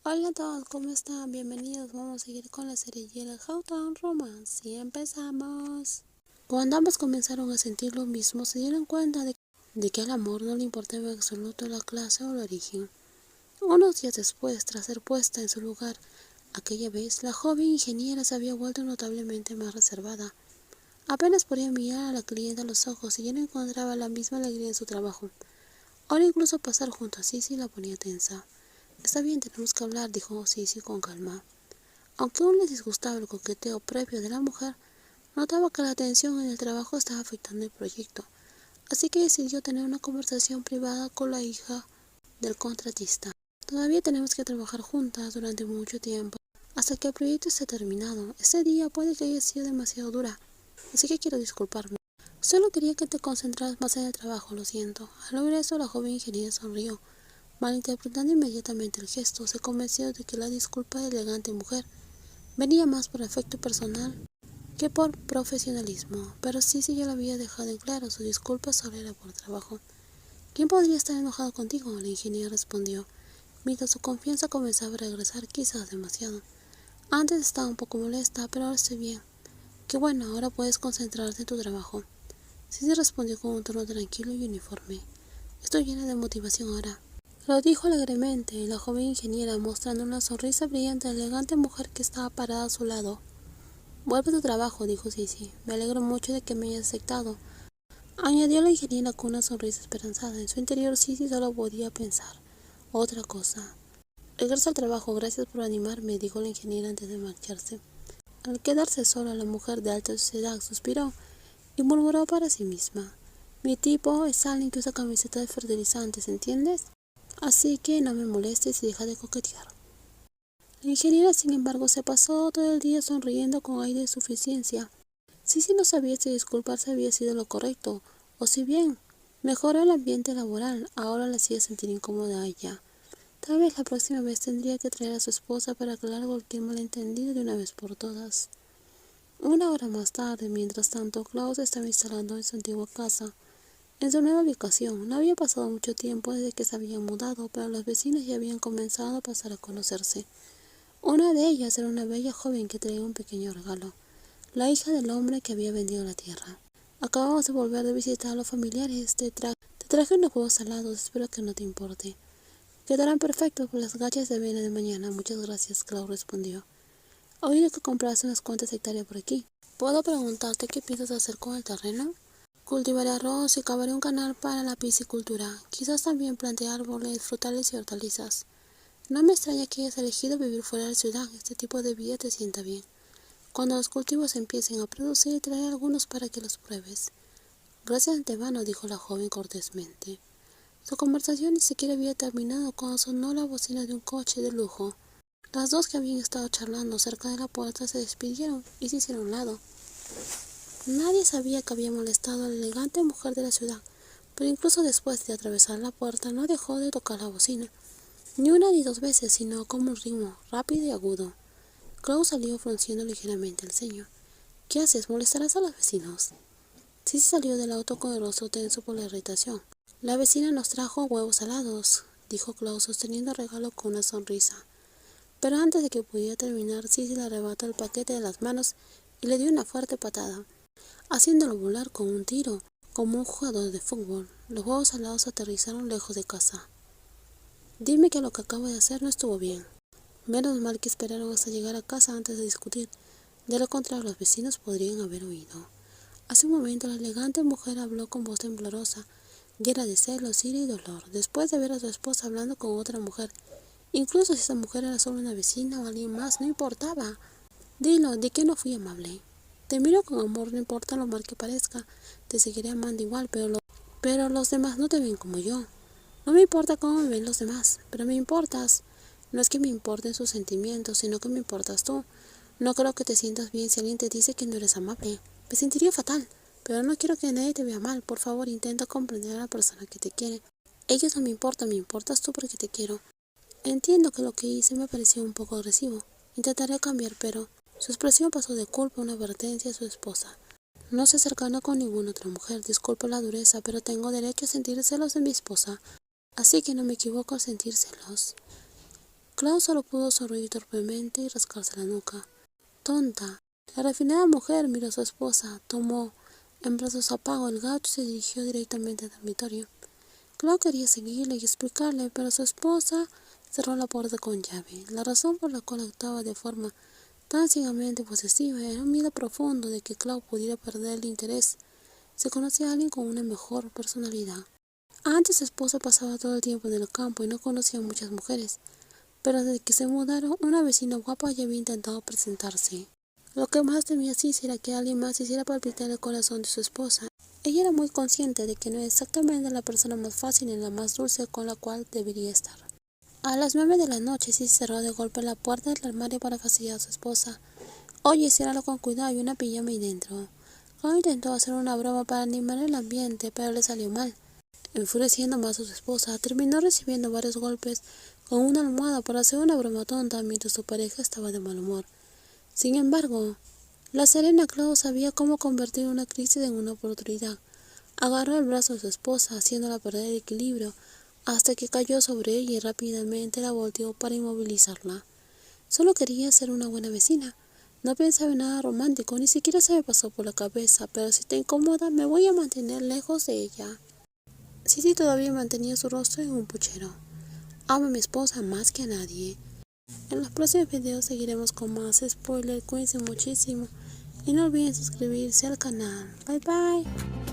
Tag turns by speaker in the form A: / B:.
A: Hola a todos, ¿cómo están? Bienvenidos. Vamos a seguir con la serie Yellow Hawthorne Romance y empezamos. Cuando ambos comenzaron a sentir lo mismo, se dieron cuenta de que al amor no le importaba en absoluto la clase o el origen. Unos días después, tras ser puesta en su lugar, aquella vez la joven ingeniera se había vuelto notablemente más reservada. Apenas podía mirar a la clienta a los ojos y ya no encontraba la misma alegría en su trabajo. Ahora incluso pasar junto a Sissy la ponía tensa. Está bien, tenemos que hablar, dijo Sissy con calma. Aunque aún le disgustaba el coqueteo previo de la mujer, notaba que la tensión en el trabajo estaba afectando el proyecto, así que decidió tener una conversación privada con la hija del contratista. Todavía tenemos que trabajar juntas durante mucho tiempo, hasta que el proyecto esté terminado. Ese día puede que haya sido demasiado dura, así que quiero disculparme. Solo quería que te concentraras más en el trabajo, lo siento. Al oír eso, la joven ingeniera sonrió. Malinterpretando inmediatamente el gesto, se convenció de que la disculpa de la elegante mujer venía más por afecto personal que por profesionalismo, pero Sissy ya lo había dejado en claro, su disculpa solo era por trabajo. ¿Quién podría estar enojado contigo?, la ingeniera respondió, mientras su confianza comenzaba a regresar, quizás demasiado. Antes estaba un poco molesta, pero ahora estoy bien. Qué bueno, ahora puedes concentrarte en tu trabajo. Sissy respondió con un tono tranquilo y uniforme. Estoy llena de motivación ahora. Lo dijo alegremente la joven ingeniera, mostrando una sonrisa brillante a la elegante mujer que estaba parada a su lado. Vuelve a tu trabajo, dijo Sissy. Me alegro mucho de que me hayas aceptado, añadió la ingeniera con una sonrisa esperanzada. En su interior Sissy solo podía pensar otra cosa. Regresa al trabajo, gracias por animarme, dijo la ingeniera antes de marcharse. Al quedarse sola, la mujer de alta sociedad suspiró y murmuró para sí misma. Mi tipo es alguien que usa camiseta de fertilizantes, ¿entiendes? Así que no me molestes y deja de coquetear. La ingeniera, sin embargo, se pasó todo el día sonriendo con aire de suficiencia. Sissy no sabía si disculparse había sido lo correcto, o si bien mejoró el ambiente laboral, ahora la hacía sentir incómoda a ella. Tal vez la próxima vez tendría que traer a su esposa para aclarar cualquier malentendido de una vez por todas. Una hora más tarde, mientras tanto, Klaus estaba instalando en su antigua casa. En su nueva ubicación, no había pasado mucho tiempo desde que se habían mudado, pero los vecinos ya habían comenzado a pasar a conocerse. Una de ellas era una bella joven que traía un pequeño regalo, la hija del hombre que había vendido la tierra. Acabamos de volver de visitar a los familiares. Te traje unos huevos salados, espero que no te importe. Quedarán perfectos por las gachas de avena de mañana. Muchas gracias, Klaus respondió. Oí que compraste unas cuantas hectáreas por aquí. ¿Puedo preguntarte qué piensas hacer con el terreno? Cultivaré arroz y cavaré un canal para la piscicultura. Quizás también plante árboles, frutales y hortalizas. No me extraña que hayas elegido vivir fuera de la ciudad. Este tipo de vida te sienta bien. Cuando los cultivos empiecen a producir, traeré algunos para que los pruebes. Gracias de antemano, dijo la joven cortésmente. Su conversación ni siquiera había terminado cuando sonó la bocina de un coche de lujo. Las dos que habían estado charlando cerca de la puerta se despidieron y se hicieron a un lado. Nadie sabía que había molestado a la elegante mujer de la ciudad, pero incluso después de atravesar la puerta no dejó de tocar la bocina. Ni una ni dos veces, sino como un ritmo rápido y agudo. Klaus salió frunciendo ligeramente el ceño. ¿Qué haces? ¿Molestarás a los vecinos? Sí salió del auto con el rostro tenso por la irritación. La vecina nos trajo huevos salados, dijo Klaus sosteniendo el regalo con una sonrisa. Pero antes de que pudiera terminar, Sissy le arrebató el paquete de las manos y le dio una fuerte patada, haciéndolo volar con un tiro, como un jugador de fútbol. Los huevos salados aterrizaron lejos de casa. Dime que lo que acabo de hacer no estuvo bien. Menos mal que esperaron hasta llegar a casa antes de discutir. De lo contrario, los vecinos podrían haber oído. Hace un momento la elegante mujer habló con voz temblorosa, llena de celos, ira y dolor, después de ver a su esposa hablando con otra mujer. Incluso si esa mujer era solo una vecina o alguien más, no importaba. Dilo, di que no fui amable. Te miro con amor, no importa lo mal que parezca. Te seguiré amando igual, pero los demás no te ven como yo. No me importa cómo me ven los demás, pero me importas. No es que me importen sus sentimientos, sino que me importas tú. No creo que te sientas bien si alguien te dice que no eres amable. Me sentiría fatal, pero no quiero que nadie te vea mal. Por favor, intenta comprender a la persona que te quiere. Ellos no me importan, me importas tú porque te quiero. Entiendo que lo que hice me pareció un poco agresivo. Intentaré cambiar, pero... Su expresión pasó de culpa a una advertencia a su esposa. No se cercana con ninguna otra mujer. Disculpa la dureza, pero tengo derecho a sentir celos de mi esposa. Así que no me equivoco al sentir celos. Clau solo pudo sonreír torpemente y rascarse la nuca. Tonta. La refinada mujer miró a su esposa, tomó en brazos a Pago el gato y se dirigió directamente al dormitorio. Clau quería seguirle y explicarle, pero su esposa cerró la puerta con llave. La razón por la cual actuaba de forma tan ciegamente posesiva era un miedo profundo de que Clau pudiera perder el interés. Se conocía a alguien con una mejor personalidad. Antes su esposa pasaba todo el tiempo en el campo y no conocía a muchas mujeres, pero desde que se mudaron, una vecina guapa ya había intentado presentarse. Lo que más temía Sissy era que alguien más hiciera palpitar el corazón de su esposa. Ella era muy consciente de que no era exactamente la persona más fácil ni la más dulce con la cual debería estar. A las 9 de la noche, Sissy cerró de golpe la puerta del armario para fastidiar a su esposa. Oye, ciérralo con cuidado, hay una pijama ahí dentro. Clau intentó hacer una broma para animar el ambiente, pero le salió mal. Enfureciendo más a su esposa, terminó recibiendo varios golpes con una almohada por hacer una broma tonta mientras su pareja estaba de mal humor. Sin embargo, la serena Clau sabía cómo convertir una crisis en una oportunidad. Agarró el brazo de su esposa, haciéndola perder el equilibrio, hasta que cayó sobre ella y rápidamente la volteó para inmovilizarla. Solo quería ser una buena vecina. No pensaba en nada romántico, ni siquiera se me pasó por la cabeza, pero si te incomoda, me voy a mantener lejos de ella. Sissy todavía mantenía su rostro en un puchero. Amo a mi esposa más que a nadie. En los próximos videos seguiremos con más spoilers. Cuídense muchísimo y no olviden suscribirse al canal. Bye bye.